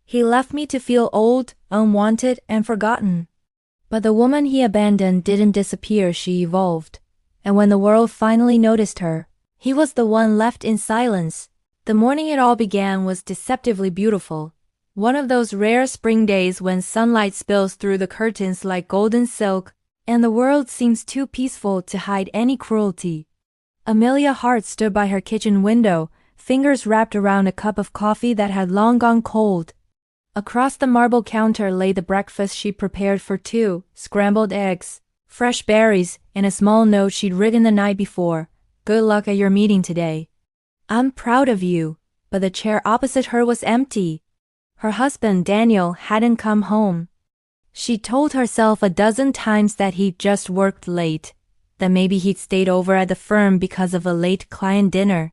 He left me to feel old, unwanted, and forgotten. But the woman he abandoned didn't disappear, she evolved. And when the world finally noticed her, he was the one left in silence. The morning it all began was deceptively beautiful. One of those rare spring days when sunlight spills through the curtains like golden silk, and the world seems too peaceful to hide any cruelty. Amelia Hart stood by her kitchen window, fingers wrapped around a cup of coffee that had long gone cold. Across the marble counter lay the breakfast she prepared for two: scrambled eggs, fresh berries, and a small note she'd written the night before. "Good luck at your meeting today. I'm proud of you." But the chair opposite her was empty. Her husband, Daniel, hadn't come home. She told herself a dozen times that he'd just worked late, that maybe he'd stayed over at the firm because of a late client dinner.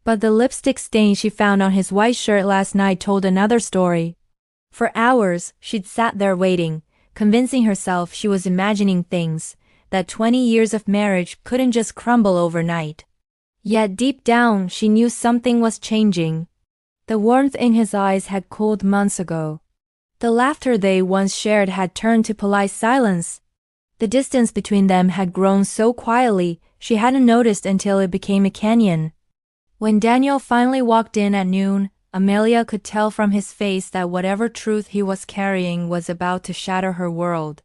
But the lipstick stain she found on his white shirt last night told another story. For hours, she'd sat there waiting, convincing herself she was imagining things, that 20 years of marriage couldn't just crumble overnight. Yet deep down, she knew something was changing. The warmth in his eyes had cooled months ago. The laughter they once shared had turned to polite silence. The distance between them had grown so quietly, she hadn't noticed until it became a canyon. When Daniel finally walked in at noon, Amelia could tell from his face that whatever truth he was carrying was about to shatter her world.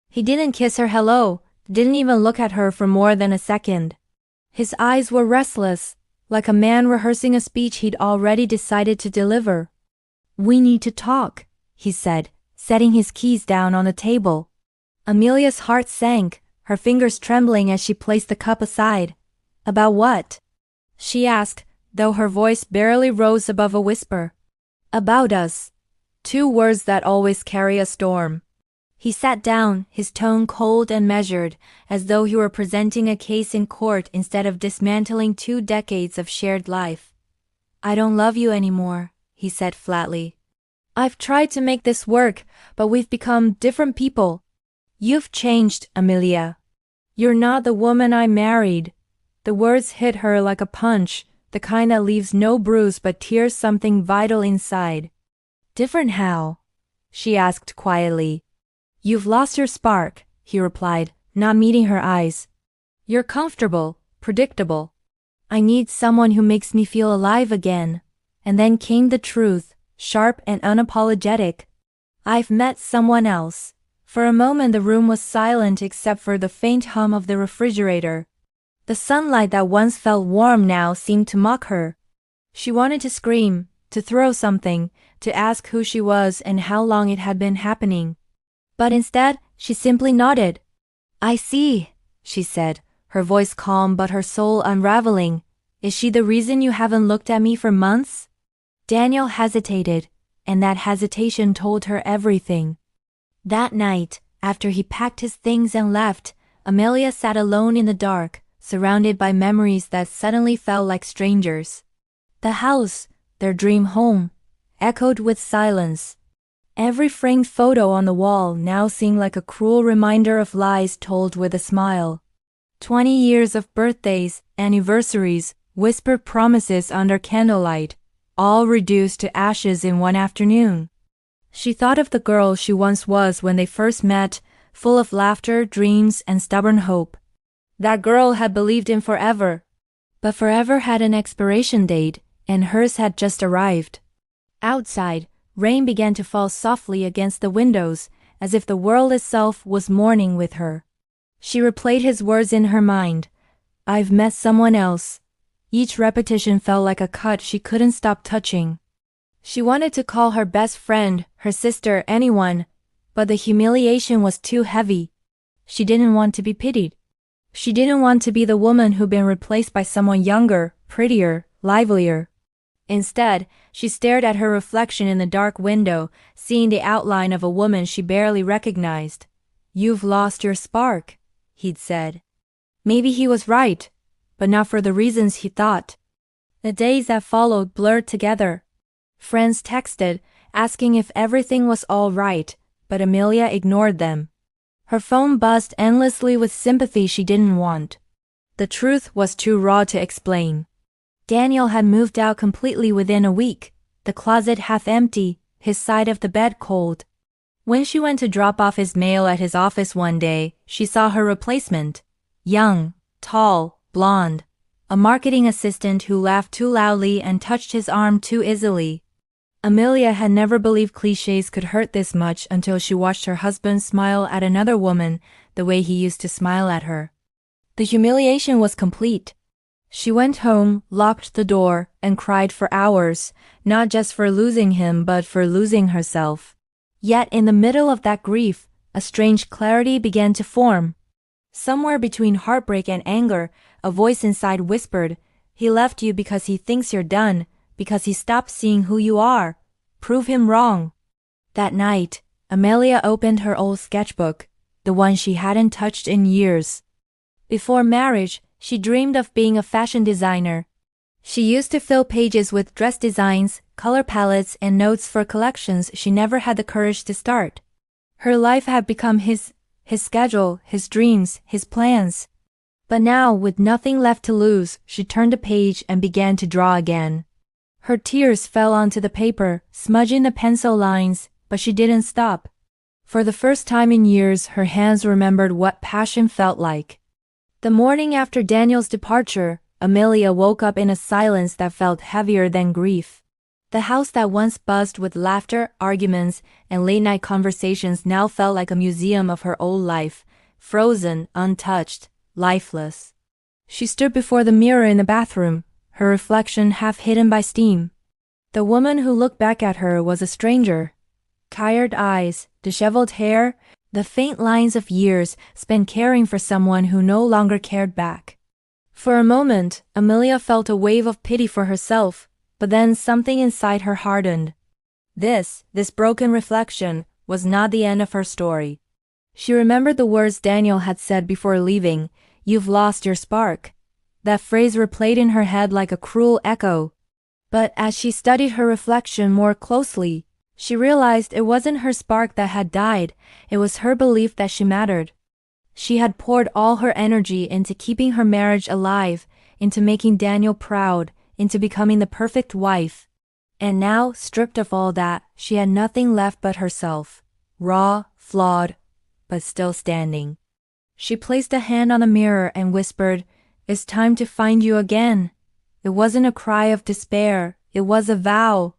He didn't kiss her hello, didn't even look at her for more than a second. His eyes were restless, like a man rehearsing a speech he'd already decided to deliver. "We need to talk," he said, setting his keys down on the table. Amelia's heart sank, her fingers trembling as she placed the cup aside. "About what?" she asked, though her voice barely rose above a whisper. "About us." Two words that always carry a storm. He sat down, his tone cold and measured, as though he were presenting a case in court instead of dismantling 2 decades of shared life. "I don't love you anymore," he said flatly. "I've tried to make this work, but we've become different people." "You've changed, Amelia. You're not the woman I married." The words hit her like a punch, the kind that leaves no bruise but tears something vital inside. "Different how?" she asked quietly. "You've lost your spark," he replied, not meeting her eyes. "You're comfortable, predictable. I need someone who makes me feel alive again." And then came the truth, sharp and unapologetic. "I've met someone else." For a moment the room was silent except for the faint hum of the refrigerator. The sunlight that once felt warm now seemed to mock her. She wanted to scream, to throw something, to ask who she was and how long it had been happening. But instead, she simply nodded. "I see," she said, her voice calm but her soul unraveling. "Is she the reason you haven't looked at me for months?" Daniel hesitated, and that hesitation told her everything. That night, after he packed his things and left, Amelia sat alone in the dark, surrounded by memories that suddenly felt like strangers. The house, their dream home, echoed with silence. Every framed photo on the wall now seemed like a cruel reminder of lies told with a smile. 20 years of birthdays, anniversaries, whispered promises under candlelight, all reduced to ashes in one afternoon. She thought of the girl she once was when they first met, full of laughter, dreams, and stubborn hope. That girl had believed in forever. But forever had an expiration date, and hers had just arrived. Outside, rain began to fall softly against the windows, as if the world itself was mourning with her. She replayed his words in her mind. "I've met someone else." Each repetition felt like a cut she couldn't stop touching. She wanted to call her best friend, her sister, anyone, but the humiliation was too heavy. She didn't want to be pitied. She didn't want to be the woman who'd been replaced by someone younger, prettier, livelier. Instead, she stared at her reflection in the dark window, seeing the outline of a woman she barely recognized. "You've lost your spark," he'd said. Maybe he was right, but not for the reasons he thought. The days that followed blurred together. Friends texted, asking if everything was all right, but Amelia ignored them. Her phone buzzed endlessly with sympathy she didn't want. The truth was too raw to explain. Daniel had moved out completely within a week, the closet half empty, his side of the bed cold. When she went to drop off his mail at his office one day, she saw her replacement. Young, tall, blonde. A marketing assistant who laughed too loudly and touched his arm too easily. Amelia had never believed cliches could hurt this much until she watched her husband smile at another woman the way he used to smile at her. The humiliation was complete. She went home, locked the door, and cried for hours, not just for losing him but for losing herself. Yet in the middle of that grief, a strange clarity began to form. Somewhere between heartbreak and anger, a voice inside whispered, "He left you because he thinks you're done, because he stopped seeing who you are. Prove him wrong." That night, Amelia opened her old sketchbook, the one she hadn't touched in years. Before marriage, she dreamed of being a fashion designer. She used to fill pages with dress designs, color palettes, and notes for collections she never had the courage to start. Her life had become his schedule, his dreams, his plans. But now, with nothing left to lose, she turned a page and began to draw again. Her tears fell onto the paper, smudging the pencil lines, but she didn't stop. For the first time in years, her hands remembered what passion felt like. The morning after Daniel's departure, Amelia woke up in a silence that felt heavier than grief. The house that once buzzed with laughter, arguments, and late-night conversations now felt like a museum of her old life, frozen, untouched, lifeless. She stood before the mirror in the bathroom, her reflection half hidden by steam. The woman who looked back at her was a stranger. Tired eyes, disheveled hair, the faint lines of years spent caring for someone who no longer cared back. For a moment, Amelia felt a wave of pity for herself, but then something inside her hardened. This broken reflection, was not the end of her story. She remembered the words Daniel had said before leaving, "You've lost your spark." That phrase replayed in her head like a cruel echo. But as she studied her reflection more closely, she realized it wasn't her spark that had died, it was her belief that she mattered. She had poured all her energy into keeping her marriage alive, into making Daniel proud, into becoming the perfect wife. And now, stripped of all that, she had nothing left but herself. Raw, flawed, but still standing. She placed a hand on the mirror and whispered, "It's time to find you again." It wasn't a cry of despair, it was a vow.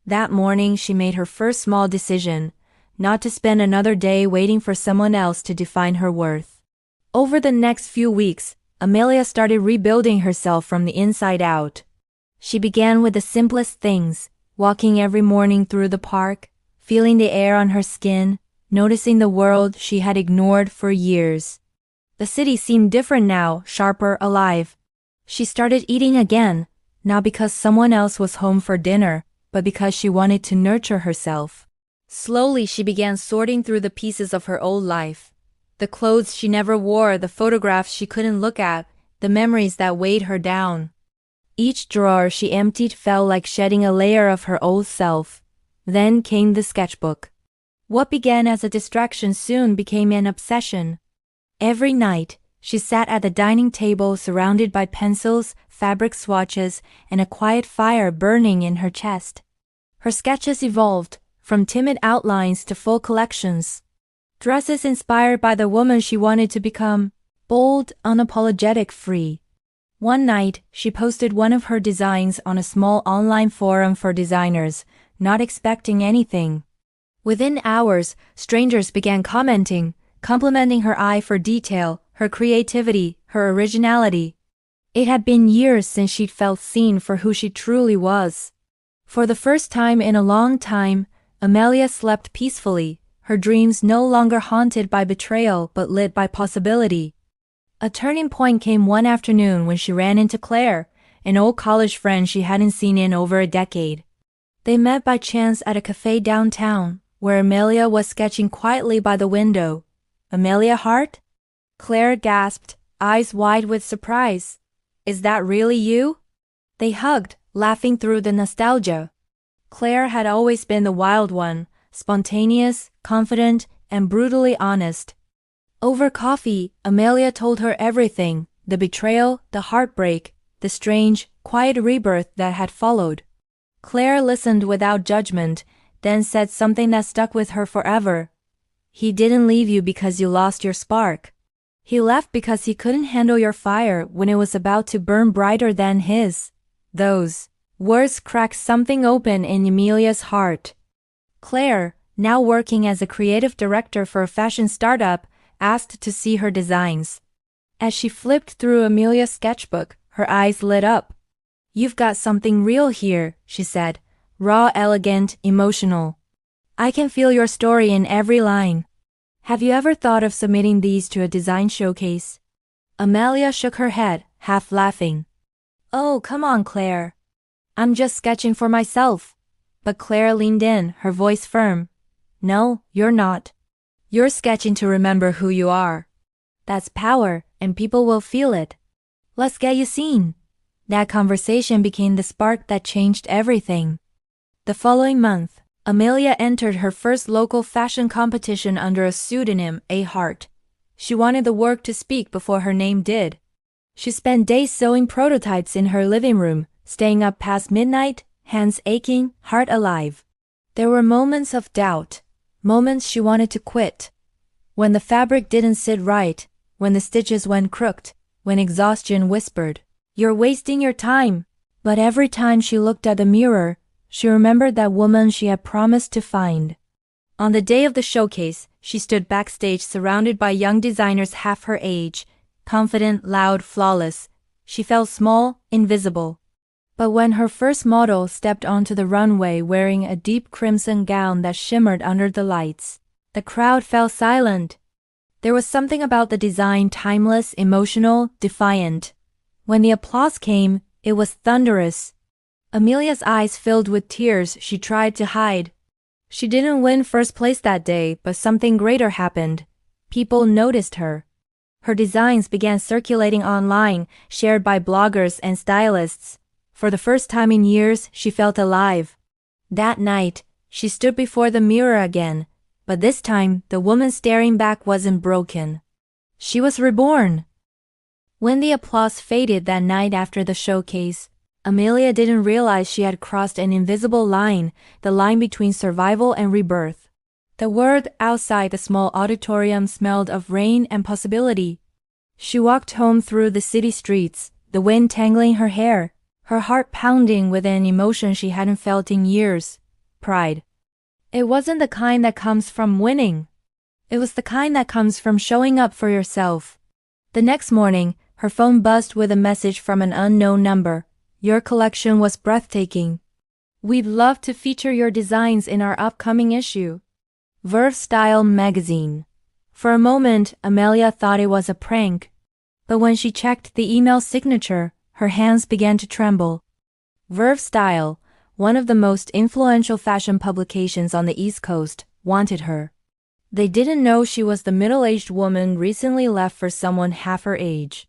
That morning she made her first small decision, not to spend another day waiting for someone else to define her worth. Over the next few weeks, Amelia started rebuilding herself from the inside out. She began with the simplest things, walking every morning through the park, feeling the air on her skin, noticing the world she had ignored for years. The city seemed different now, sharper, alive. She started eating again, not because someone else was home for dinner, but because she wanted to nurture herself. Slowly she began sorting through the pieces of her old life. The clothes she never wore, the photographs she couldn't look at, the memories that weighed her down. Each drawer she emptied felt like shedding a layer of her old self. Then came the sketchbook. What began as a distraction soon became an obsession. Every night, she sat at the dining table surrounded by pencils, fabric swatches, and a quiet fire burning in her chest. Her sketches evolved, from timid outlines to full collections. Dresses inspired by the woman she wanted to become, bold, unapologetic, free. One night, she posted one of her designs on a small online forum for designers, not expecting anything. Within hours, strangers began commenting, complimenting her eye for detail, her creativity, her originality. It had been years since she'd felt seen for who she truly was. For the first time in a long time, Amelia slept peacefully, her dreams no longer haunted by betrayal but lit by possibility. A turning point came one afternoon when she ran into Claire, an old college friend she hadn't seen in over a decade. They met by chance at a cafe downtown, where Amelia was sketching quietly by the window. "Amelia Hart?" Claire gasped, eyes wide with surprise. "Is that really you?" They hugged, laughing through the nostalgia. Claire had always been the wild one, spontaneous, confident, and brutally honest. Over coffee, Amelia told her everything, the betrayal, the heartbreak, the strange, quiet rebirth that had followed. Claire listened without judgment, then said something that stuck with her forever. He didn't leave you because you lost your spark. He left because he couldn't handle your fire when it was about to burn brighter than his. Those words cracked something open in Amelia's heart. Claire, now working as a creative director for a fashion startup, asked to see her designs. As she flipped through Amelia's sketchbook, her eyes lit up. "You've got something real here," she said. "Raw, elegant, emotional. I can feel your story in every line. Have you ever thought of submitting these to a design showcase?" Amelia shook her head, half laughing. "Oh, come on, Claire. I'm just sketching for myself." But Claire leaned in, her voice firm. "No, you're not. You're sketching to remember who you are. That's power, and people will feel it. Let's get you seen." That conversation became the spark that changed everything. The following month, Amelia entered her first local fashion competition under a pseudonym, A. Hart. She wanted the work to speak before her name did. She spent days sewing prototypes in her living room, staying up past midnight, hands aching, heart alive. There were moments of doubt, moments she wanted to quit. When the fabric didn't sit right, when the stitches went crooked, when exhaustion whispered, "You're wasting your time." But every time she looked at the mirror, she remembered that woman she had promised to find. On the day of the showcase, she stood backstage surrounded by young designers half her age, confident, loud, flawless. She felt small, invisible. But when her first model stepped onto the runway wearing a deep crimson gown that shimmered under the lights, the crowd fell silent. There was something about the design timeless, emotional, defiant. When the applause came, it was thunderous. Amelia's eyes filled with tears she tried to hide. She didn't win first place that day, but something greater happened. People noticed her. Her designs began circulating online, shared by bloggers and stylists. For the first time in years, she felt alive. That night, she stood before the mirror again, but this time, the woman staring back wasn't broken. She was reborn. When the applause faded that night after the showcase, Amelia didn't realize she had crossed an invisible line, the line between survival and rebirth. The world outside the small auditorium smelled of rain and possibility. She walked home through the city streets, the wind tangling her hair, her heart pounding with an emotion she hadn't felt in years, pride. It wasn't the kind that comes from winning. It was the kind that comes from showing up for yourself. The next morning, her phone buzzed with a message from an unknown number. "Your collection was breathtaking. We'd love to feature your designs in our upcoming issue." Verve Style magazine. For a moment, Amelia thought it was a prank. But when she checked the email signature, her hands began to tremble. Verve Style, one of the most influential fashion publications on the East Coast, wanted her. They didn't know she was the middle-aged woman recently left for someone half her age.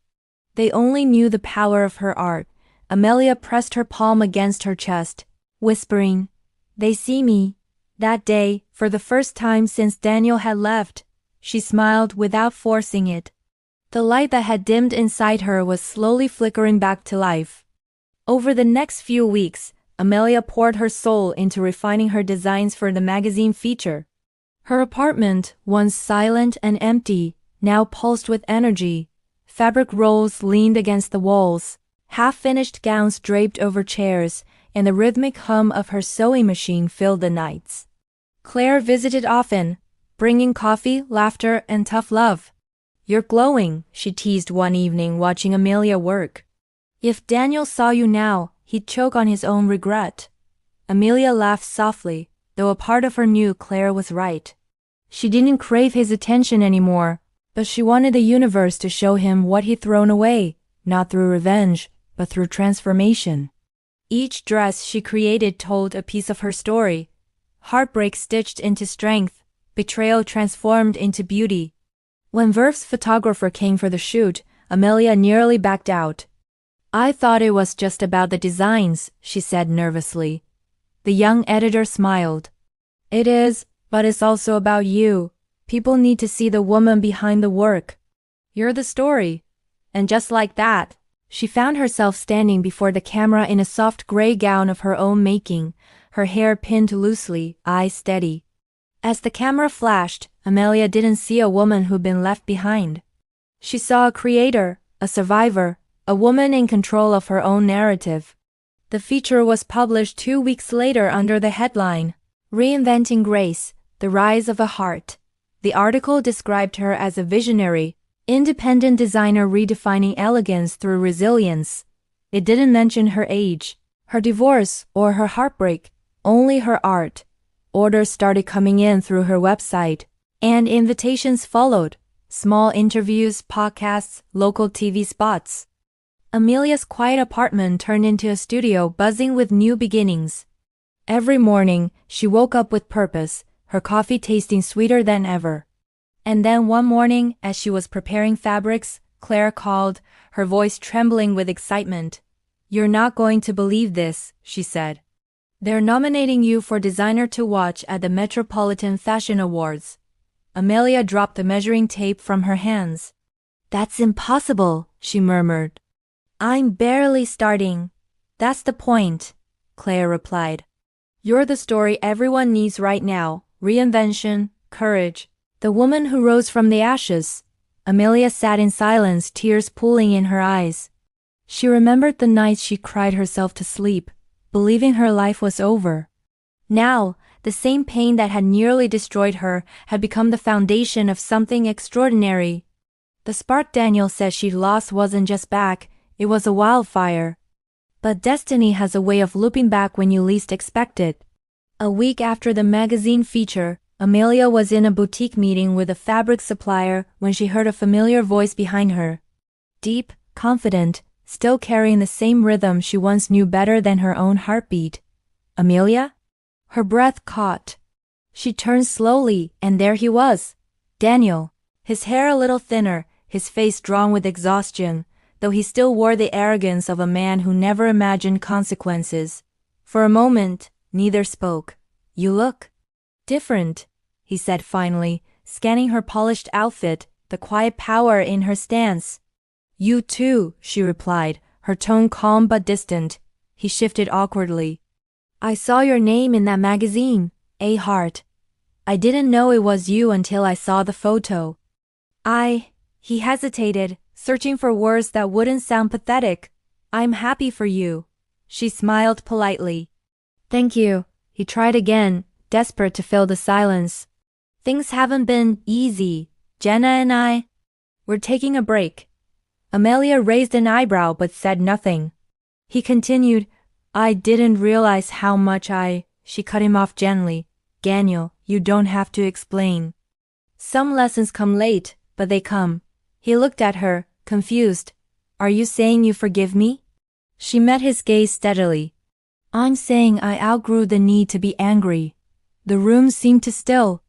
They only knew the power of her art. Amelia pressed her palm against her chest, whispering, "They see me." That day, for the first time since Daniel had left, she smiled without forcing it. The light that had dimmed inside her was slowly flickering back to life. Over the next few weeks, Amelia poured her soul into refining her designs for the magazine feature. Her apartment, once silent and empty, now pulsed with energy. Fabric rolls leaned against the walls, half-finished gowns draped over chairs, and the rhythmic hum of her sewing machine filled the nights. Claire visited often, bringing coffee, laughter, and tough love. "You're glowing," she teased one evening watching Amelia work. "If Daniel saw you now, he'd choke on his own regret." Amelia laughed softly, though a part of her knew Claire was right. She didn't crave his attention anymore, but she wanted the universe to show him what he'd thrown away, not through revenge, but through transformation. Each dress she created told a piece of her story. Heartbreak stitched into strength, betrayal transformed into beauty. When Verve's photographer came for the shoot, Amelia nearly backed out. "I thought it was just about the designs," she said nervously. The young editor smiled. "It is, but it's also about you. People need to see the woman behind the work. You're the story." And just like that, she found herself standing before the camera in a soft gray gown of her own making, her hair pinned loosely, eyes steady. As the camera flashed, Amelia didn't see a woman who'd been left behind. She saw a creator, a survivor, a woman in control of her own narrative. The feature was published 2 weeks later under the headline, Reinventing Grace, The Rise of a Heart. The article described her as a visionary, independent designer redefining elegance through resilience. It didn't mention her age, her divorce, or her heartbreak, only her art. Orders started coming in through her website, and invitations followed. Small interviews, podcasts, local TV spots. Amelia's quiet apartment turned into a studio buzzing with new beginnings. Every morning, she woke up with purpose, her coffee tasting sweeter than ever. And then one morning, as she was preparing fabrics, Claire called, her voice trembling with excitement. "You're not going to believe this," she said. "They're nominating you for Designer to Watch at the Metropolitan Fashion Awards." Amelia dropped the measuring tape from her hands. "That's impossible," she murmured. "I'm barely starting." "That's the point," Claire replied. "You're the story everyone needs right now. Reinvention, courage. The woman who rose from the ashes." Amelia sat in silence, tears pooling in her eyes. She remembered the nights she cried herself to sleep, believing her life was over. Now, the same pain that had nearly destroyed her had become the foundation of something extraordinary. The spark Daniel said she'd lost wasn't just back, it was a wildfire. But destiny has a way of looping back when you least expect it. A week after the magazine feature, Amelia was in a boutique meeting with a fabric supplier when she heard a familiar voice behind her. Deep, confident, still carrying the same rhythm she once knew better than her own heartbeat. "Amelia?" Her breath caught. She turned slowly, and there he was. Daniel. His hair a little thinner, his face drawn with exhaustion, though he still wore the arrogance of a man who never imagined consequences. For a moment, neither spoke. "You look different," he said finally, scanning her polished outfit, the quiet power in her stance. "You too," she replied, her tone calm but distant. He shifted awkwardly. "I saw your name in that magazine, A Heart. I didn't know it was you until I saw the photo." He hesitated, searching for words that wouldn't sound pathetic. "I'm happy for you." She smiled politely. "Thank you." He tried again, desperate to fill the silence. "Things haven't been easy. Jenna and we're taking a break." Amelia raised an eyebrow but said nothing. He continued, "I didn't realize how much She cut him off gently. "Daniel, you don't have to explain. Some lessons come late, but they come." He looked at her, confused. "Are you saying you forgive me?" She met his gaze steadily. "I'm saying I outgrew the need to be angry." The room seemed to still.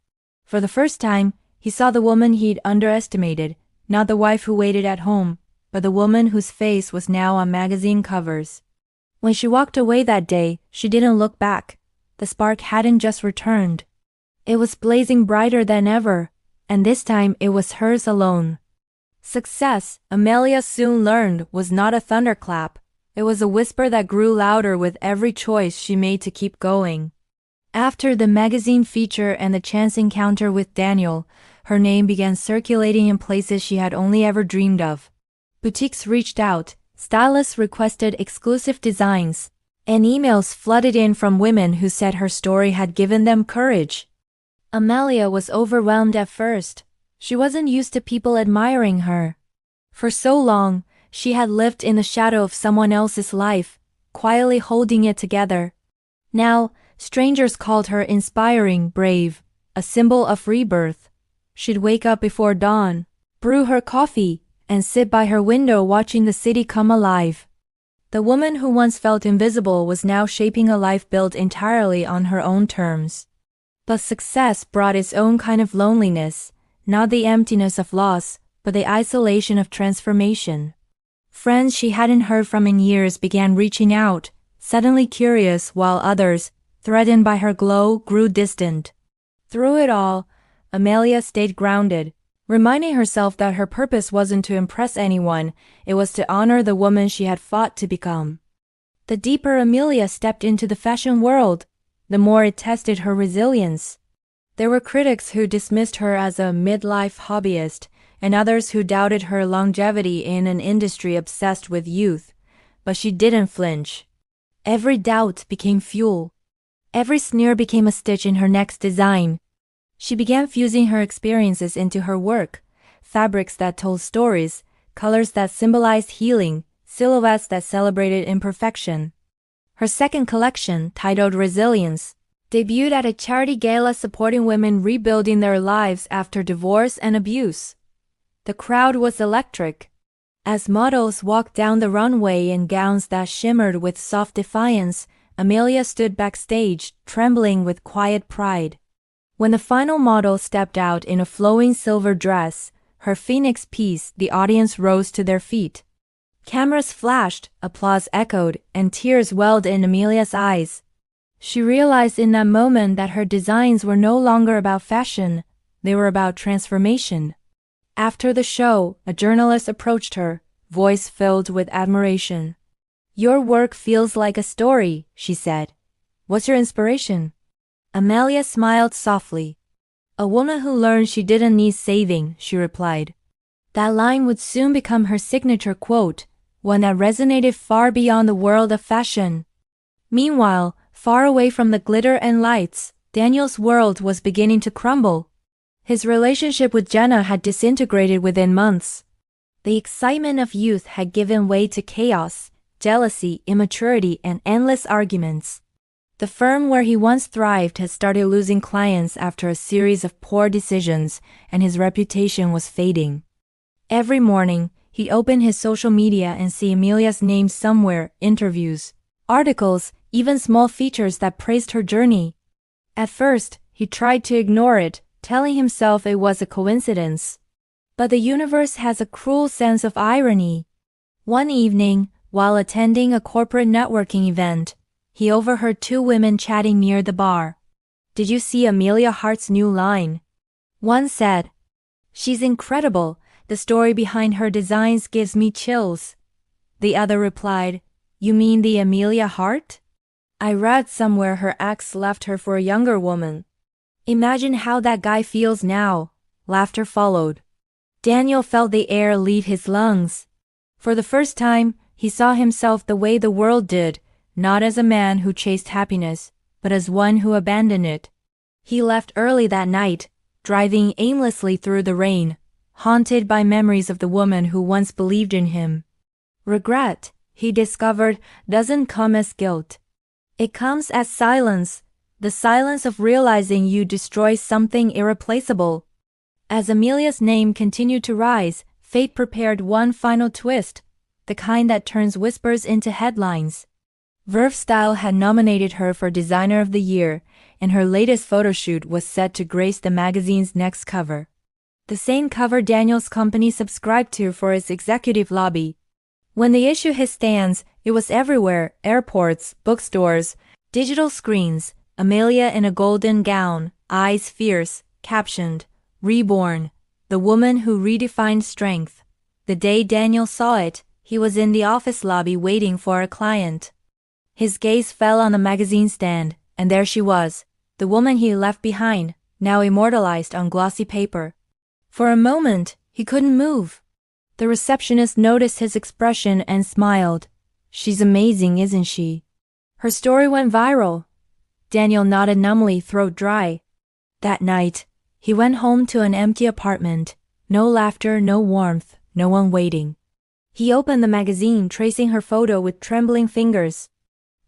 For the first time, he saw the woman he'd underestimated, not the wife who waited at home, but the woman whose face was now on magazine covers. When she walked away that day, she didn't look back. The spark hadn't just returned. It was blazing brighter than ever, and this time it was hers alone. Success, Amelia soon learned, was not a thunderclap. It was a whisper that grew louder with every choice she made to keep going. After the magazine feature and the chance encounter with Daniel, her name began circulating in places she had only ever dreamed of. Boutiques reached out, stylists requested exclusive designs, and emails flooded in from women who said her story had given them courage. Amelia was overwhelmed at first. She wasn't used to people admiring her. For so long, she had lived in the shadow of someone else's life, quietly holding it together. Now, strangers called her inspiring, brave, a symbol of rebirth. She'd wake up before dawn, brew her coffee, and sit by her window watching the city come alive. The woman who once felt invisible was now shaping a life built entirely on her own terms. But success brought its own kind of loneliness, not the emptiness of loss, but the isolation of transformation. Friends she hadn't heard from in years began reaching out, suddenly curious, while others, threatened by her glow, grew distant. Through it all, Amelia stayed grounded, reminding herself that her purpose wasn't to impress anyone, it was to honor the woman she had fought to become. The deeper Amelia stepped into the fashion world, the more it tested her resilience. There were critics who dismissed her as a midlife hobbyist, and others who doubted her longevity in an industry obsessed with youth. But she didn't flinch. Every doubt became fuel. Every sneer became a stitch in her next design. She began fusing her experiences into her work, fabrics that told stories, colors that symbolized healing, silhouettes that celebrated imperfection. Her second collection, titled Resilience, debuted at a charity gala supporting women rebuilding their lives after divorce and abuse. The crowd was electric. As models walked down the runway in gowns that shimmered with soft defiance, Amelia stood backstage, trembling with quiet pride. When the final model stepped out in a flowing silver dress, her phoenix piece, the audience rose to their feet. Cameras flashed, applause echoed, and tears welled in Amelia's eyes. She realized in that moment that her designs were no longer about fashion, they were about transformation. After the show, a journalist approached her, voice filled with admiration. "Your work feels like a story," she said. "What's your inspiration?" Amelia smiled softly. "A woman who learned she didn't need saving," she replied. That line would soon become her signature quote, one that resonated far beyond the world of fashion. Meanwhile, far away from the glitter and lights, Daniel's world was beginning to crumble. His relationship with Jenna had disintegrated within months. The excitement of youth had given way to chaos, jealousy, immaturity, and endless arguments. The firm where he once thrived had started losing clients after a series of poor decisions, and his reputation was fading. Every morning, he'd open his social media and see Amelia's name somewhere, interviews, articles, even small features that praised her journey. At first, he tried to ignore it, telling himself it was a coincidence. But the universe has a cruel sense of irony. One evening, while attending a corporate networking event, he overheard two women chatting near the bar. "Did you see Amelia Hart's new line?" One said, "She's incredible. The story behind her designs gives me chills." The other replied, "You mean the Amelia Hart? I read somewhere her ex left her for a younger woman. Imagine how that guy feels now." Laughter followed. Daniel felt the air leave his lungs. For the first time, he saw himself the way the world did, not as a man who chased happiness, but as one who abandoned it. He left early that night, driving aimlessly through the rain, haunted by memories of the woman who once believed in him. Regret, he discovered, doesn't come as guilt. It comes as silence, the silence of realizing you destroy something irreplaceable. As Amelia's name continued to rise, fate prepared one final twist, the kind that turns whispers into headlines. Verve Style had nominated her for Designer of the Year, and her latest photo shoot was set to grace the magazine's next cover. The same cover Daniel's company subscribed to for its executive lobby. When the issue hit stands, it was everywhere: airports, bookstores, digital screens. Amelia in a golden gown, eyes fierce, captioned, "Reborn, the woman who redefined strength." The day Daniel saw it, he was in the office lobby waiting for a client. His gaze fell on the magazine stand, and there she was, the woman he left behind, now immortalized on glossy paper. For a moment, he couldn't move. The receptionist noticed his expression and smiled. "She's amazing, isn't she?" Her story went viral. Daniel nodded numbly, throat dry. That night, he went home to an empty apartment. No laughter, no warmth, no one waiting. He opened the magazine, tracing her photo with trembling fingers.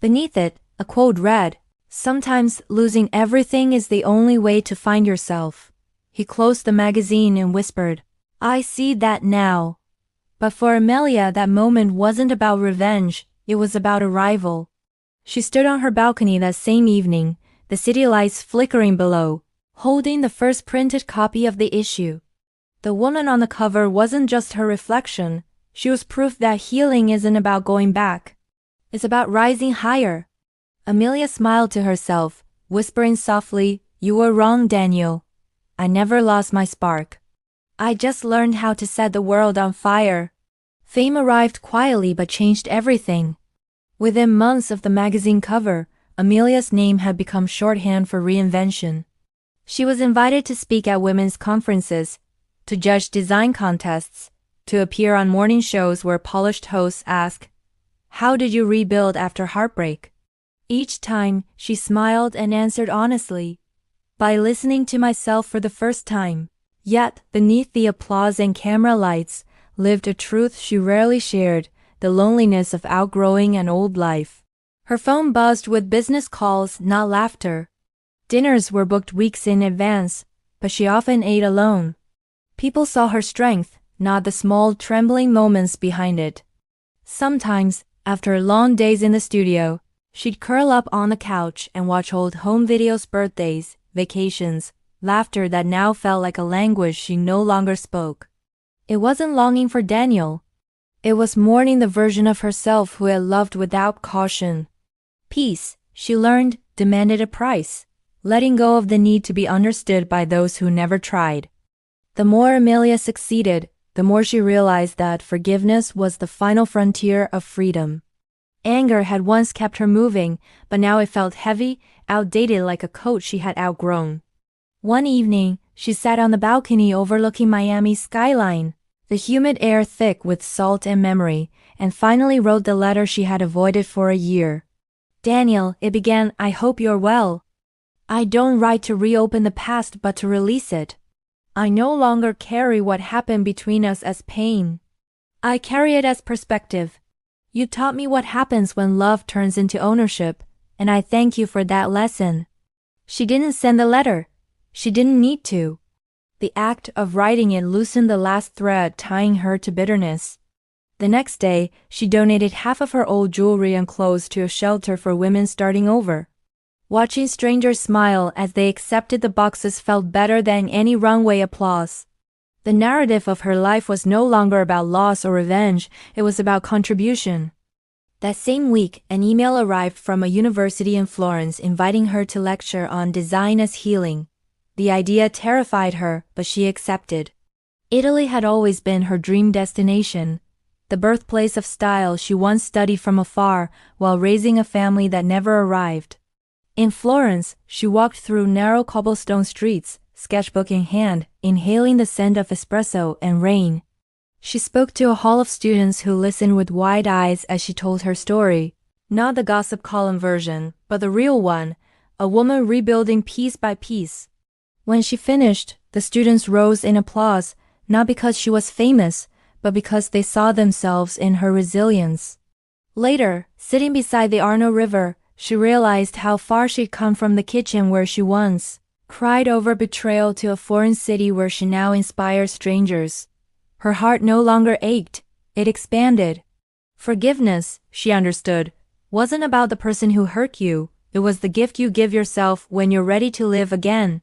Beneath it, a quote read, "Sometimes losing everything is the only way to find yourself." He closed the magazine and whispered, "I see that now." But for Amelia, that moment wasn't about revenge, it was about arrival. She stood on her balcony that same evening, the city lights flickering below, holding the first printed copy of the issue. The woman on the cover wasn't just her reflection, she was proof that healing isn't about going back. It's about rising higher. Amelia smiled to herself, whispering softly, "You were wrong, Daniel. I never lost my spark. I just learned how to set the world on fire." Fame arrived quietly but changed everything. Within months of the magazine cover, Amelia's name had become shorthand for reinvention. She was invited to speak at women's conferences, to judge design contests, to appear on morning shows where polished hosts ask, "How did you rebuild after heartbreak?" Each time, she smiled and answered honestly, "By listening to myself for the first time." Yet, beneath the applause and camera lights, lived a truth she rarely shared, the loneliness of outgrowing an old life. Her phone buzzed with business calls, not laughter. Dinners were booked weeks in advance, but she often ate alone. People saw her strength, not the small, trembling moments behind it. Sometimes, after long days in the studio, she'd curl up on the couch and watch old home videos, birthdays, vacations, laughter that now felt like a language she no longer spoke. It wasn't longing for Daniel. It was mourning the version of herself who had loved without caution. Peace, she learned, demanded a price, letting go of the need to be understood by those who never tried. The more Amelia succeeded, the more she realized that forgiveness was the final frontier of freedom. Anger had once kept her moving, but now it felt heavy, outdated, like a coat she had outgrown. One evening, she sat on the balcony overlooking Miami's skyline, the humid air thick with salt and memory, and finally wrote the letter she had avoided for a year. "Daniel," it began, "I hope you're well. I don't write to reopen the past but to release it. I no longer carry what happened between us as pain. I carry it as perspective. You taught me what happens when love turns into ownership, and I thank you for that lesson." She didn't send the letter. She didn't need to. The act of writing it loosened the last thread tying her to bitterness. The next day, she donated half of her old jewelry and clothes to a shelter for women starting over. Watching strangers smile as they accepted the boxes felt better than any runway applause. The narrative of her life was no longer about loss or revenge, it was about contribution. That same week, an email arrived from a university in Florence inviting her to lecture on design as healing. The idea terrified her, but she accepted. Italy had always been her dream destination, the birthplace of style she once studied from afar while raising a family that never arrived. In Florence, she walked through narrow cobblestone streets, sketchbook in hand, inhaling the scent of espresso and rain. She spoke to a hall of students who listened with wide eyes as she told her story, not the gossip column version, but the real one, a woman rebuilding piece by piece. When she finished, the students rose in applause, not because she was famous, but because they saw themselves in her resilience. Later, sitting beside the Arno River, she realized how far she'd come from the kitchen where she once cried over betrayal to a foreign city where she now inspired strangers. Her heart no longer ached, it expanded. Forgiveness, she understood, wasn't about the person who hurt you, it was the gift you give yourself when you're ready to live again.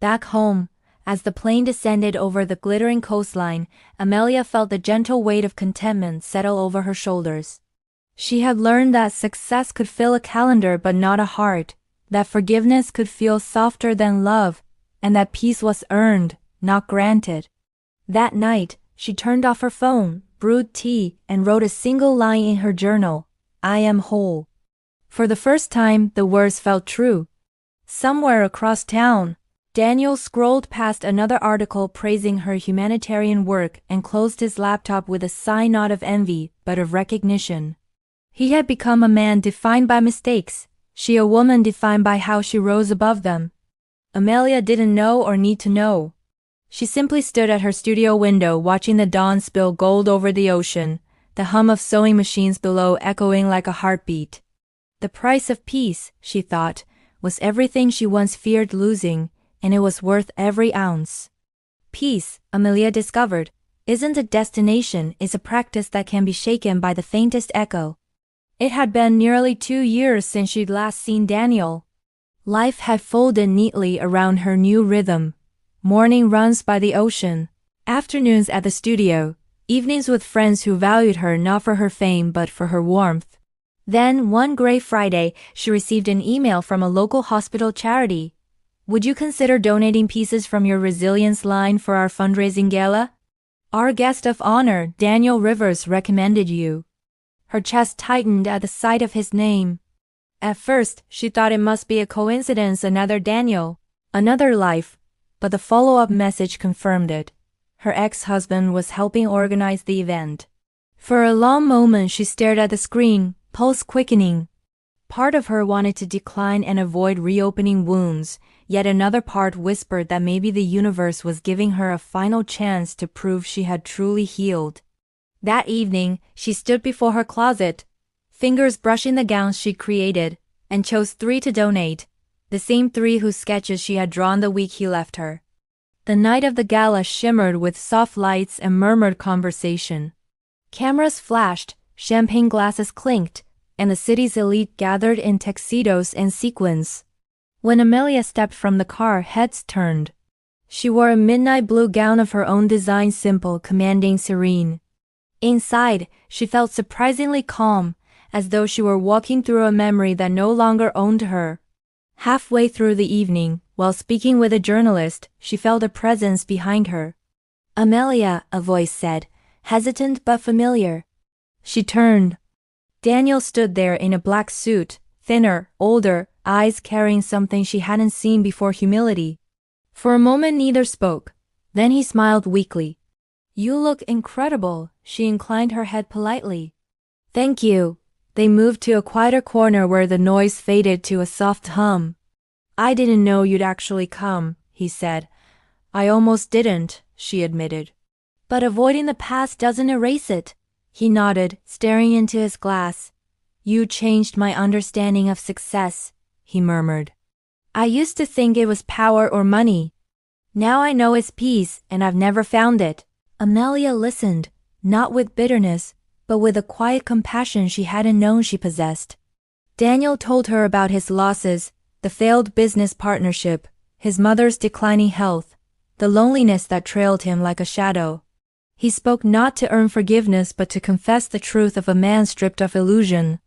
Back home, as the plane descended over the glittering coastline, Amelia felt the gentle weight of contentment settle over her shoulders. She had learned that success could fill a calendar but not a heart, that forgiveness could feel softer than love, and that peace was earned, not granted. That night, she turned off her phone, brewed tea, and wrote a single line in her journal, "I am whole." For the first time, the words felt true. Somewhere across town, Daniel scrolled past another article praising her humanitarian work and closed his laptop with a sigh not of envy, but of recognition. He had become a man defined by mistakes, she a woman defined by how she rose above them. Amelia didn't know or need to know. She simply stood at her studio window watching the dawn spill gold over the ocean, the hum of sewing machines below echoing like a heartbeat. The price of peace, she thought, was everything she once feared losing, and it was worth every ounce. Peace, Amelia discovered, isn't a destination, it's a practice that can be shaken by the faintest echo. It had been nearly 2 years since she'd last seen Daniel. Life had folded neatly around her new rhythm. Morning runs by the ocean, afternoons at the studio, evenings with friends who valued her not for her fame but for her warmth. Then, one gray Friday, she received an email from a local hospital charity. "Would you consider donating pieces from your resilience line for our fundraising gala? Our guest of honor, Daniel Rivers, recommended you." Her chest tightened at the sight of his name. At first, she thought it must be a coincidence, another Daniel, another life, but the follow-up message confirmed it. Her ex-husband was helping organize the event. For a long moment she stared at the screen, pulse quickening. Part of her wanted to decline and avoid reopening wounds, yet another part whispered that maybe the universe was giving her a final chance to prove she had truly healed. That evening, she stood before her closet, fingers brushing the gowns she created, and chose 3 to donate, the same 3 whose sketches she had drawn the week he left her. The night of the gala shimmered with soft lights and murmured conversation. Cameras flashed, champagne glasses clinked, and the city's elite gathered in tuxedos and sequins. When Amelia stepped from the car, heads turned. She wore a midnight blue gown of her own design, simple, commanding, serene. Inside, she felt surprisingly calm, as though she were walking through a memory that no longer owned her. Halfway through the evening, while speaking with a journalist, she felt a presence behind her. "Amelia," a voice said, hesitant but familiar. She turned. Daniel stood there in a black suit, thinner, older, eyes carrying something she hadn't seen before, humility. For a moment neither spoke. Then he smiled weakly. "You look incredible," she inclined her head politely. "Thank you." They moved to a quieter corner where the noise faded to a soft hum. "I didn't know you'd actually come," he said. "I almost didn't," she admitted. "But avoiding the past doesn't erase it." He nodded, staring into his glass. "You changed my understanding of success," he murmured. "I used to think it was power or money. Now I know it's peace, and I've never found it." Amelia listened, not with bitterness, but with a quiet compassion she hadn't known she possessed. Daniel told her about his losses, the failed business partnership, his mother's declining health, the loneliness that trailed him like a shadow. He spoke not to earn forgiveness but to confess the truth of a man stripped of illusion.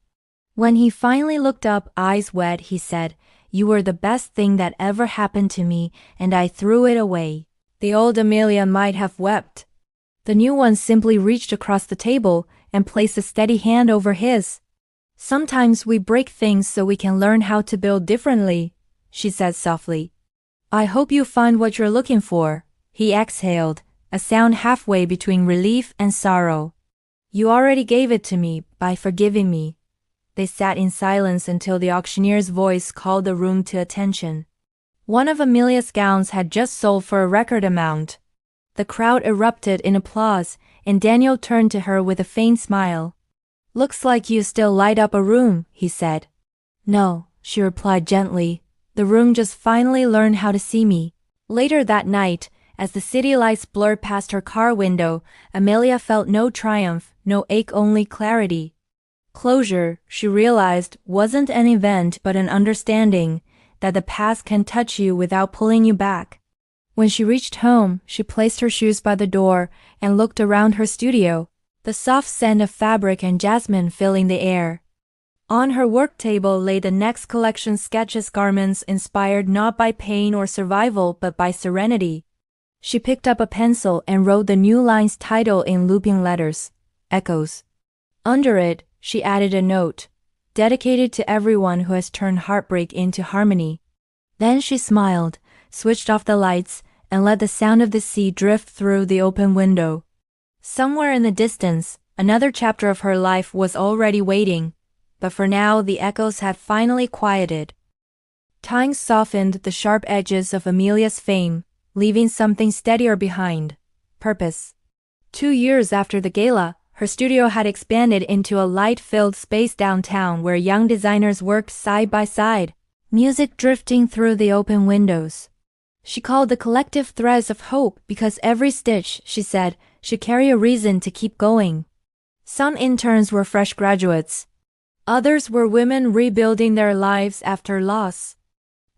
When he finally looked up, eyes wet, he said, "You were the best thing that ever happened to me, and I threw it away." The old Amelia might have wept. The new one simply reached across the table and placed a steady hand over his. "Sometimes we break things so we can learn how to build differently," she said softly. "I hope you find what you're looking for." He exhaled, a sound halfway between relief and sorrow. "You already gave it to me by forgiving me." They sat in silence until the auctioneer's voice called the room to attention. One of Amelia's gowns had just sold for a record amount. The crowd erupted in applause, and Daniel turned to her with a faint smile. "Looks like you still light up a room," he said. "No," she replied gently. "The room just finally learned how to see me." Later that night, as the city lights blurred past her car window, Amelia felt no triumph, no ache, only clarity. Closure, she realized, wasn't an event but an understanding, that the past can touch you without pulling you back. When she reached home, she placed her shoes by the door and looked around her studio, the soft scent of fabric and jasmine filling the air. On her work table lay the next collection, sketches, garments inspired not by pain or survival but by serenity. She picked up a pencil and wrote the new line's title in looping letters, Echoes. Under it, she added a note, dedicated to everyone who has turned heartbreak into harmony. Then she smiled, switched off the lights, and let the sound of the sea drift through the open window. Somewhere in the distance, another chapter of her life was already waiting, but for now the echoes had finally quieted. Time softened the sharp edges of Amelia's fame, leaving something steadier behind: purpose. 2 years after the gala, her studio had expanded into a light-filled space downtown where young designers worked side by side, music drifting through the open windows. She called the collective threads of hope because every stitch, she said, should carry a reason to keep going. Some interns were fresh graduates. Others were women rebuilding their lives after loss.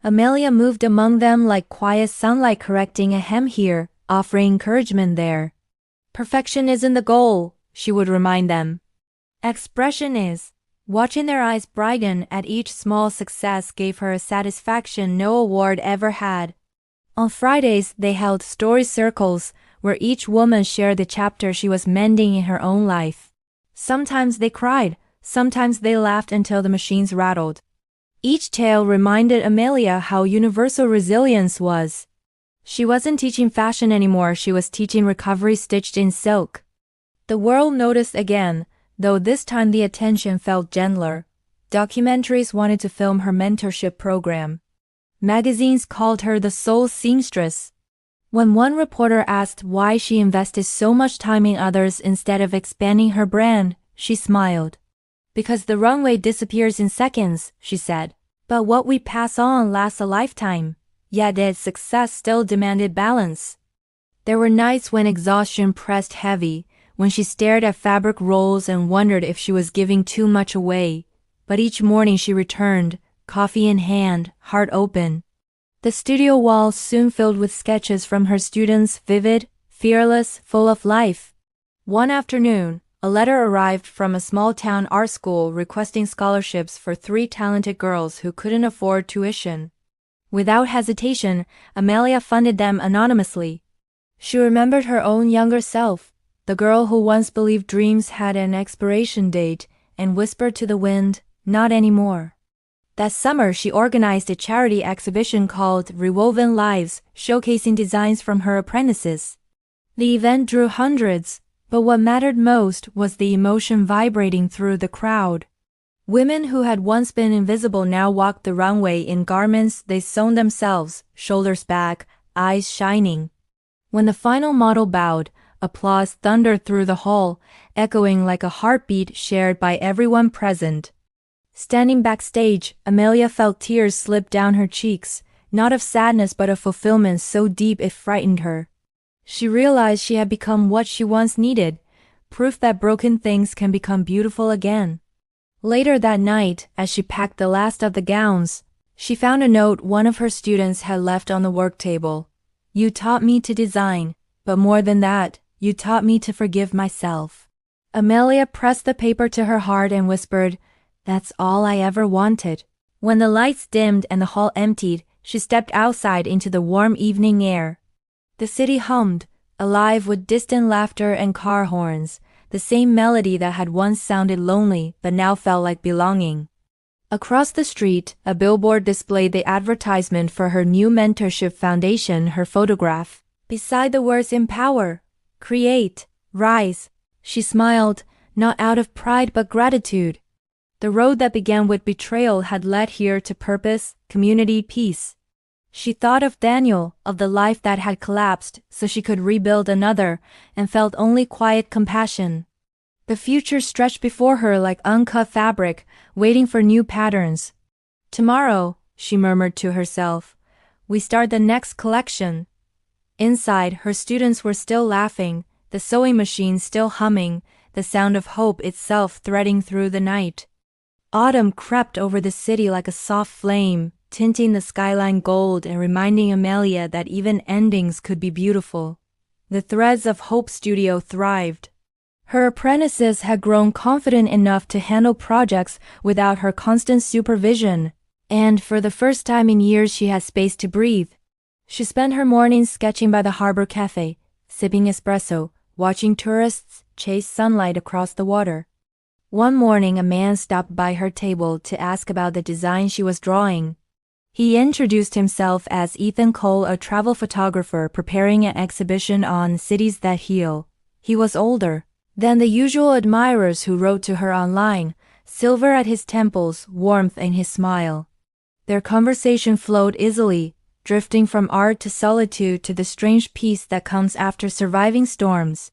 Amelia moved among them like quiet sunlight, correcting a hem here, offering encouragement there. Perfection isn't the goal, she would remind them. Expression is. Watching their eyes brighten at each small success gave her a satisfaction no award ever had. On Fridays, they held story circles, where each woman shared the chapter she was mending in her own life. Sometimes they cried, sometimes they laughed until the machines rattled. Each tale reminded Amelia how universal resilience was. She wasn't teaching fashion anymore, she was teaching recovery stitched in silk. The world noticed again, though this time the attention felt gentler. Documentaries wanted to film her mentorship program. Magazines called her the soul seamstress. When one reporter asked why she invested so much time in others instead of expanding her brand, she smiled. Because the runway disappears in seconds, she said. But what we pass on lasts a lifetime. Yet its success still demanded balance. There were nights when exhaustion pressed heavy, when she stared at fabric rolls and wondered if she was giving too much away. But each morning she returned, coffee in hand, heart open. The studio walls soon filled with sketches from her students, vivid, fearless, full of life. One afternoon, a letter arrived from a small-town art school requesting scholarships for 3 talented girls who couldn't afford tuition. Without hesitation, Amelia funded them anonymously. She remembered her own younger self, the girl who once believed dreams had an expiration date, and whispered to the wind, "Not anymore." That summer, she organized a charity exhibition called Rewoven Lives, showcasing designs from her apprentices. The event drew hundreds, but what mattered most was the emotion vibrating through the crowd. Women who had once been invisible now walked the runway in garments they sewn themselves, shoulders back, eyes shining. When the final model bowed, applause thundered through the hall, echoing like a heartbeat shared by everyone present. Standing backstage, Amelia felt tears slip down her cheeks, not of sadness but of fulfillment so deep it frightened her. She realized she had become what she once needed, proof that broken things can become beautiful again. Later that night, as she packed the last of the gowns, she found a note one of her students had left on the work table. "You taught me to design, but more than that, you taught me to forgive myself." Amelia pressed the paper to her heart and whispered, "That's all I ever wanted." When the lights dimmed and the hall emptied, she stepped outside into the warm evening air. The city hummed, alive with distant laughter and car horns, the same melody that had once sounded lonely but now felt like belonging. Across the street, a billboard displayed the advertisement for her new mentorship foundation, her photograph. Beside the words "Empower, Create, Rise," she smiled, not out of pride but gratitude. The road that began with betrayal had led here to purpose, community, peace. She thought of Daniel, of the life that had collapsed so she could rebuild another, and felt only quiet compassion. The future stretched before her like uncut fabric, waiting for new patterns. "Tomorrow," she murmured to herself, "we start the next collection." Inside, her students were still laughing, the sewing machine still humming, the sound of hope itself threading through the night. Autumn crept over the city like a soft flame, tinting the skyline gold and reminding Amelia that even endings could be beautiful. The Threads of Hope studio thrived. Her apprentices had grown confident enough to handle projects without her constant supervision, and for the first time in years she had space to breathe. She spent her mornings sketching by the harbor cafe, sipping espresso, watching tourists chase sunlight across the water. One morning a man stopped by her table to ask about the design she was drawing. He introduced himself as Ethan Cole, a travel photographer preparing an exhibition on cities that heal. He was older than the usual admirers who wrote to her online, silver at his temples, warmth in his smile. Their conversation flowed easily, drifting from art to solitude to the strange peace that comes after surviving storms.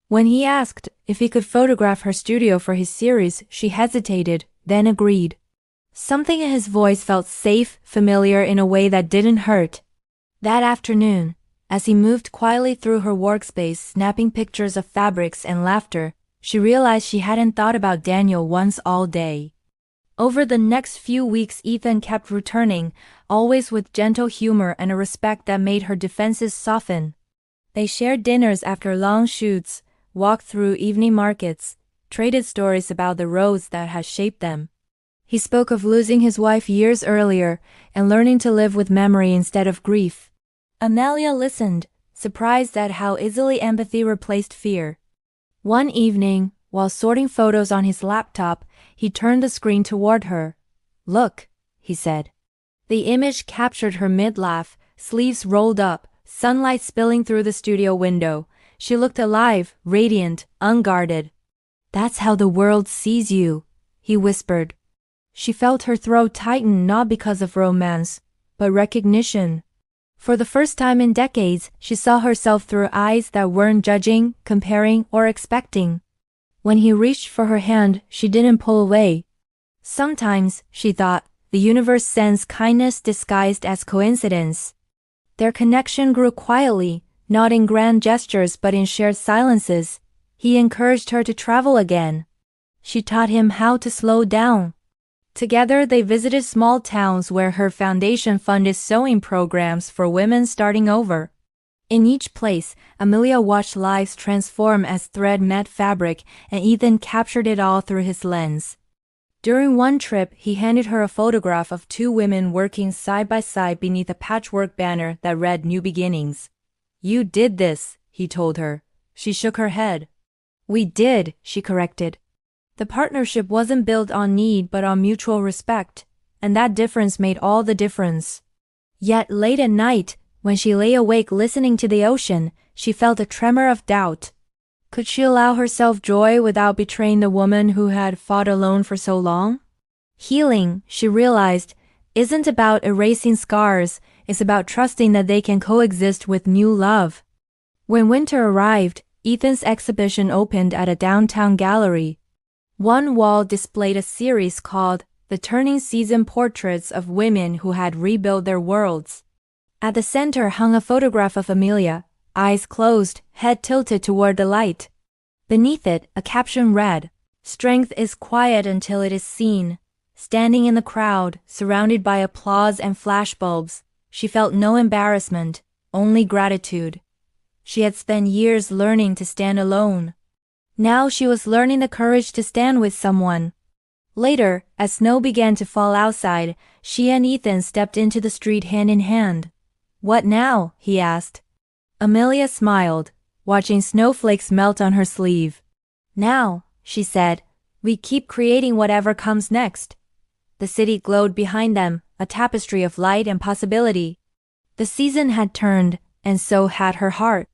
When he asked if he could photograph her studio for his series, she hesitated, then agreed. Something in his voice felt safe, familiar in a way that didn't hurt. That afternoon, as he moved quietly through her workspace, snapping pictures of fabrics and laughter, she realized she hadn't thought about Daniel once all day. Over the next few weeks, Ethan kept returning, always with gentle humor and a respect that made her defenses soften. They shared dinners after long shoots, walked through evening markets, traded stories about the roads that had shaped them. He spoke of losing his wife years earlier and learning to live with memory instead of grief. Amelia listened, surprised at how easily empathy replaced fear. One evening, while sorting photos on his laptop, he turned the screen toward her. "Look," he said. The image captured her mid-laugh, sleeves rolled up, sunlight spilling through the studio window. She looked alive, radiant, unguarded. "That's how the world sees you," he whispered. She felt her throat tighten not because of romance, but recognition. For the first time in decades, she saw herself through eyes that weren't judging, comparing, or expecting. When he reached for her hand, she didn't pull away. Sometimes, she thought, the universe sends kindness disguised as coincidence. Their connection grew quietly, not in grand gestures but in shared silences. He encouraged her to travel again. She taught him how to slow down. Together they visited small towns where her foundation funded sewing programs for women starting over. In each place, Amelia watched lives transform as thread met fabric, and Ethan captured it all through his lens. During one trip, he handed her a photograph of two women working side by side beneath a patchwork banner that read "New Beginnings." "You did this," he told her. She shook her head. "We did," she corrected. The partnership wasn't built on need but on mutual respect, and that difference made all the difference. Yet late at night, when she lay awake listening to the ocean, she felt a tremor of doubt. Could she allow herself joy without betraying the woman who had fought alone for so long? Healing, she realized, isn't about erasing scars, it's about trusting that they can coexist with new love. When winter arrived, Ethan's exhibition opened at a downtown gallery. One wall displayed a series called The Turning Season Portraits of Women Who Had Rebuilt Their Worlds. At the center hung a photograph of Amelia, eyes closed, head tilted toward the light. Beneath it, a caption read, "Strength is quiet until it is seen." Standing in the crowd, surrounded by applause and flashbulbs, she felt no embarrassment, only gratitude. She had spent years learning to stand alone. Now she was learning the courage to stand with someone. Later, as snow began to fall outside, she and Ethan stepped into the street hand in hand. "What now?" he asked. Amelia smiled, watching snowflakes melt on her sleeve. "Now," she said, "we keep creating whatever comes next." The city glowed behind them, a tapestry of light and possibility. The season had turned, and so had her heart.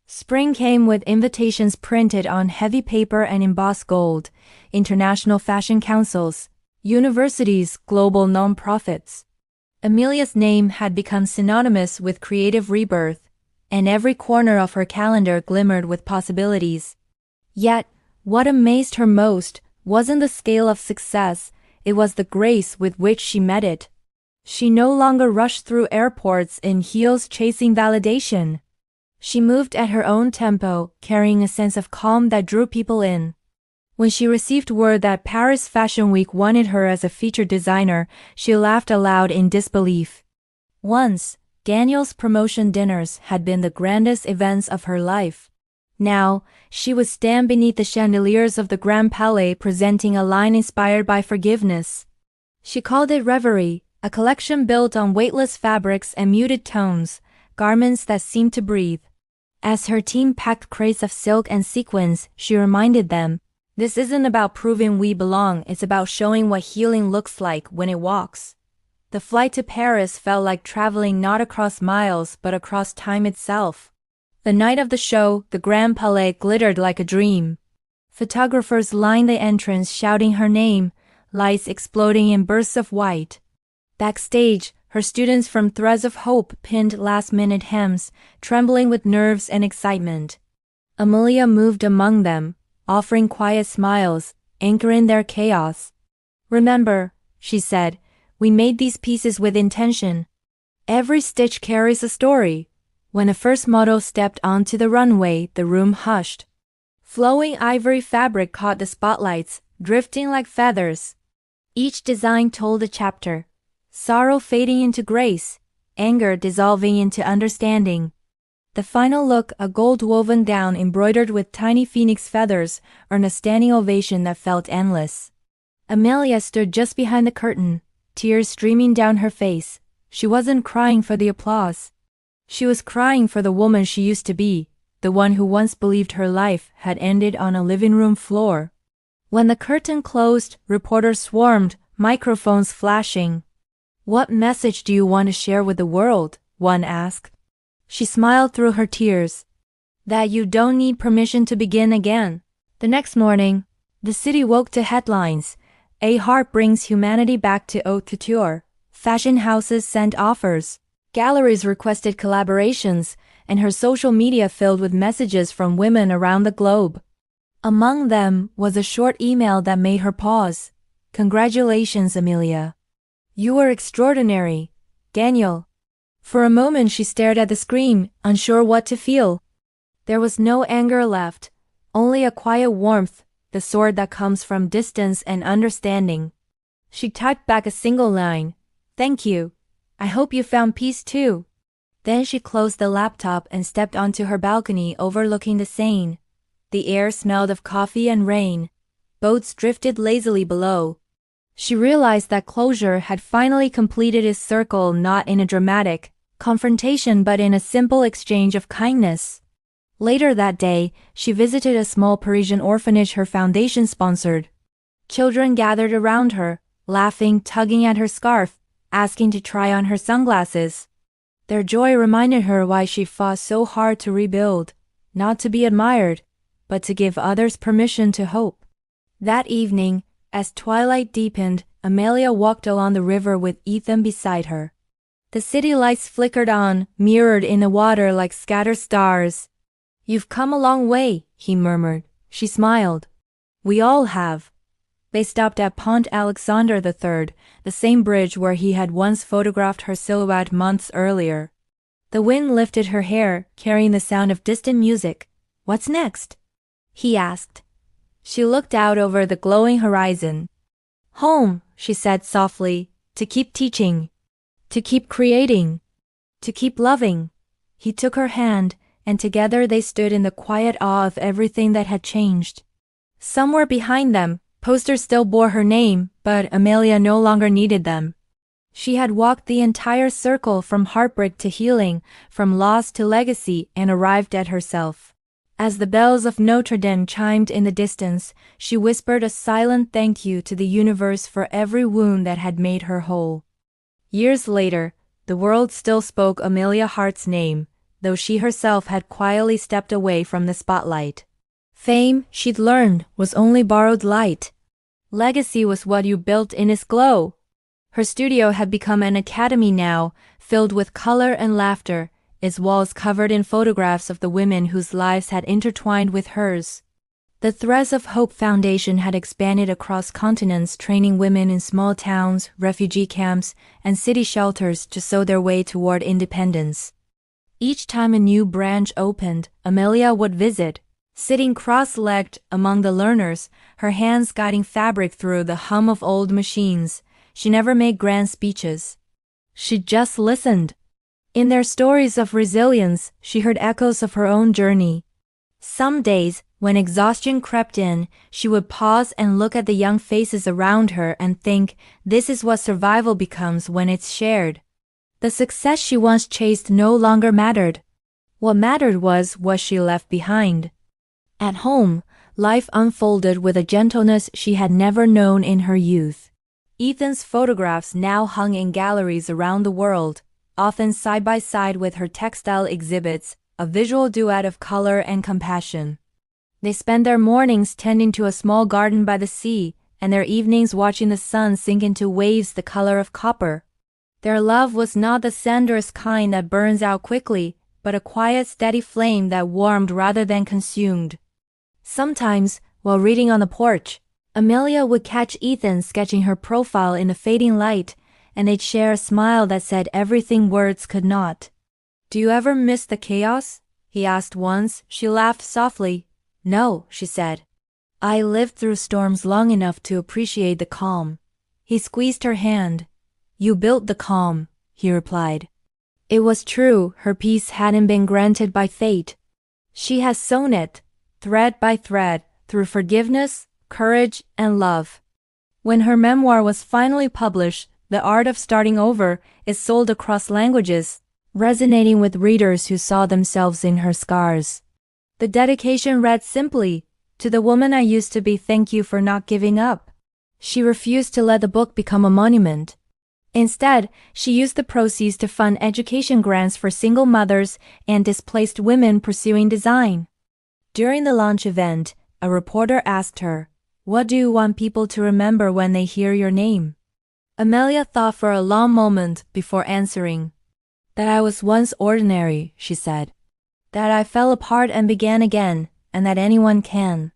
Spring came with invitations printed on heavy paper and embossed gold, international fashion councils, universities, global nonprofits. Amelia's name had become synonymous with creative rebirth, and every corner of her calendar glimmered with possibilities. Yet, what amazed her most wasn't the scale of success, it was the grace with which she met it. She no longer rushed through airports in heels chasing validation. She moved at her own tempo, carrying a sense of calm that drew people in. When she received word that Paris Fashion Week wanted her as a featured designer, she laughed aloud in disbelief. Once, Daniel's promotion dinners had been the grandest events of her life. Now, she would stand beneath the chandeliers of the Grand Palais presenting a line inspired by forgiveness. She called it Reverie, a collection built on weightless fabrics and muted tones, garments that seemed to breathe. As her team packed crates of silk and sequins, she reminded them, "This isn't about proving we belong, it's about showing what healing looks like when it walks." The flight to Paris felt like traveling not across miles but across time itself. The night of the show, the Grand Palais glittered like a dream. Photographers lined the entrance shouting her name, lights exploding in bursts of white. Backstage, her students from Threads of Hope pinned last-minute hems, trembling with nerves and excitement. Amelia moved among them, offering quiet smiles, anchoring their chaos. "Remember," she said, "we made these pieces with intention. Every stitch carries a story." When the first model stepped onto the runway, the room hushed. Flowing ivory fabric caught the spotlights, drifting like feathers. Each design told a chapter. Sorrow fading into grace, anger dissolving into understanding. The final look, a gold-woven gown embroidered with tiny phoenix feathers, earned a standing ovation that felt endless. Amelia stood just behind the curtain, tears streaming down her face. She wasn't crying for the applause. She was crying for the woman she used to be, the one who once believed her life had ended on a living room floor. When the curtain closed, reporters swarmed, microphones flashing. "What message do you want to share with the world?" one asked. She smiled through her tears. "That you don't need permission to begin again." The next morning, the city woke to headlines. A heart brings humanity back to haute couture. Fashion houses sent offers. Galleries requested collaborations, and her social media filled with messages from women around the globe. Among them was a short email that made her pause. "Congratulations, Amelia. You were extraordinary, Daniel." For a moment she stared at the screen, unsure what to feel. There was no anger left, only a quiet warmth, the sort that comes from distance and understanding. She typed back a single line. "Thank you. I hope you found peace too." Then she closed the laptop and stepped onto her balcony overlooking the Seine. The air smelled of coffee and rain. Boats drifted lazily below. She realized that closure had finally completed its circle, not in a dramatic confrontation but in a simple exchange of kindness. Later that day, she visited a small Parisian orphanage her foundation sponsored. Children gathered around her, laughing, tugging at her scarf, asking to try on her sunglasses. Their joy reminded her why she fought so hard to rebuild, not to be admired, but to give others permission to hope. That evening, as twilight deepened, Amelia walked along the river with Ethan beside her. The city lights flickered on, mirrored in the water like scattered stars. "You've come a long way," he murmured. She smiled. "We all have." They stopped at Pont Alexander III, the same bridge where he had once photographed her silhouette months earlier. The wind lifted her hair, carrying the sound of distant music. "What's next?" he asked. She looked out over the glowing horizon. "Home," she said softly, "to keep teaching, to keep creating, to keep loving." He took her hand, and together they stood in the quiet awe of everything that had changed. Somewhere behind them, posters still bore her name, but Amelia no longer needed them. She had walked the entire circle from heartbreak to healing, from loss to legacy, and arrived at herself. As the bells of Notre Dame chimed in the distance, she whispered a silent thank you to the universe for every wound that had made her whole. Years later, the world still spoke Amelia Hart's name, though she herself had quietly stepped away from the spotlight. Fame, she'd learned, was only borrowed light. Legacy was what you built in its glow. Her studio had become an academy now, filled with color and laughter, its walls covered in photographs of the women whose lives had intertwined with hers. The Threads of Hope Foundation had expanded across continents, training women in small towns, refugee camps, and city shelters to sow their way toward independence. Each time a new branch opened, Amelia would visit, sitting cross-legged among the learners, her hands guiding fabric through the hum of old machines. She never made grand speeches. She just listened. In their stories of resilience, she heard echoes of her own journey. Some days, when exhaustion crept in, she would pause and look at the young faces around her and think, this is what survival becomes when it's shared. The success she once chased no longer mattered. What mattered was what she left behind. At home, life unfolded with a gentleness she had never known in her youth. Ethan's photographs now hung in galleries around the world, often side by side with her textile exhibits, a visual duet of color and compassion. They spent their mornings tending to a small garden by the sea, and their evenings watching the sun sink into waves the color of copper. Their love was not the cendrous kind that burns out quickly, but a quiet, steady flame that warmed rather than consumed. Sometimes, while reading on the porch, Amelia would catch Ethan sketching her profile in the fading light, and they'd share a smile that said everything words could not. "Do you ever miss the chaos?" he asked once. She laughed softly. "No," she said. "I lived through storms long enough to appreciate the calm." He squeezed her hand. "You built the calm," he replied. It was true, her peace hadn't been granted by fate. She had sown it, thread by thread, through forgiveness, courage, and love. When her memoir was finally published, The Art of Starting Over, it sold across languages, resonating with readers who saw themselves in her scars. The dedication read simply, "To the woman I used to be, thank you for not giving up." She refused to let the book become a monument. Instead, she used the proceeds to fund education grants for single mothers and displaced women pursuing design. During the launch event, a reporter asked her, "What do you want people to remember when they hear your name?" Amelia thought for a long moment before answering. "That I was once ordinary," she said. "That I fell apart and began again, and that anyone can."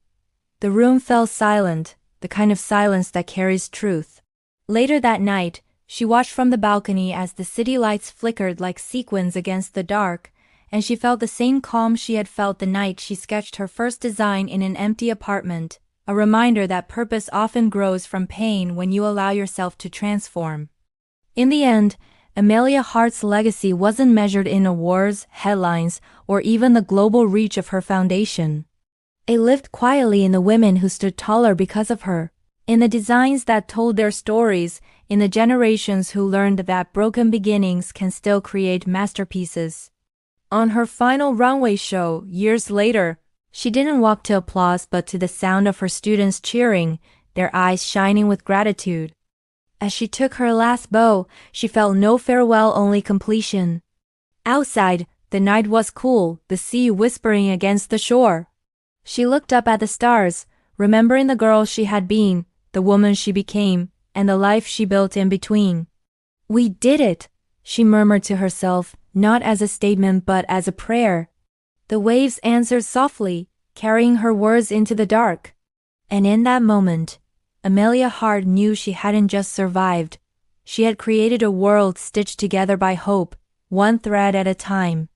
The room fell silent, the kind of silence that carries truth. Later that night, she watched from the balcony as the city lights flickered like sequins against the dark, and she felt the same calm she had felt the night she sketched her first design in an empty apartment, a reminder that purpose often grows from pain when you allow yourself to transform. In the end, Amelia Hart's legacy wasn't measured in awards, headlines, or even the global reach of her foundation. It lived quietly in the women who stood taller because of her, in the designs that told their stories, in the generations who learned that broken beginnings can still create masterpieces. On her final runway show, years later, she didn't walk to applause but to the sound of her students cheering, their eyes shining with gratitude. As she took her last bow, she felt no farewell, only completion. Outside, the night was cool, the sea whispering against the shore. She looked up at the stars, remembering the girl she had been, the woman she became, and the life she built in between. "We did it," she murmured to herself, not as a statement but as a prayer. The waves answered softly, carrying her words into the dark. And in that moment, Amelia Hart knew she hadn't just survived. She had created a world stitched together by hope, one thread at a time.